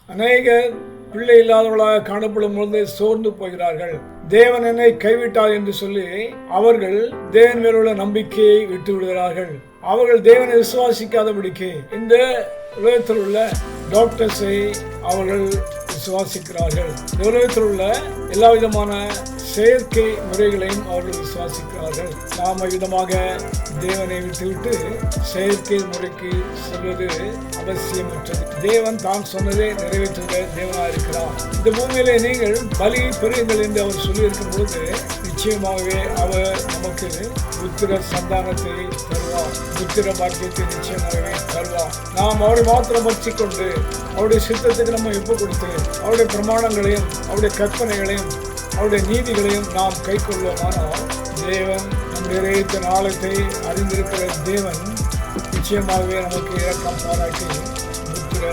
அநேகர் பிள்ளை இல்லாதவர்களாக காணப்படும் பொழுது சோர்ந்து போகிறார்கள். தேவன் என்னை கைவிட்டார் என்று சொல்லி அவர்கள் தேவன் மேலுள்ள நம்பிக்கையை விட்டு விடுகிறார்கள். அவர்கள் தேவனை விசுவாசிக்காதபடிக்கு இந்த உலகத்தில் உள்ள டாக்டர்ஸை அவர்கள் விசுவாசிக்கிறார்கள். இந்த உலகத்தில் உள்ள எல்லா விதமான செயற்கை முறைகளையும் அவர்கள் விசுவாசிக்கிறார்கள். நாம் விதமாக தேவனை விட்டுவிட்டு செயற்கை முறைக்கு செல்வது அவசியமற்றது. தேவன் தான் சொன்னதை நிறைவேற்றுகிற தேவனாக இருக்கிறார். இந்த பூமியிலே நீங்கள் பலியை பெறுங்கள் என்று அவர் சொல்லியிருக்கும் பொழுது நிச்சயமாகவே அவர் நமக்கு புத்திர சந்தானத்தை தருவார். புத்திர பாக்கியத்தை நிச்சயமாகவே தருவார். நாம் அவரை மாத்திரம் வச்சுக்கொண்டு அவருடைய சித்தத்துக்கு நம்ம ஒப்பு கொடுத்து அவருடைய பிரமாணங்களையும் அவருடைய கற்பனைகளையும் அவருடைய நீதிகளையும் நாம் கை கொள்வோமானால் தேவன் நிறைவேற்ற நாளத்தை அறிந்திருக்கிற தேவன் நிச்சயமாகவே நமக்கு இரக்கம் பாராட்டி புத்திர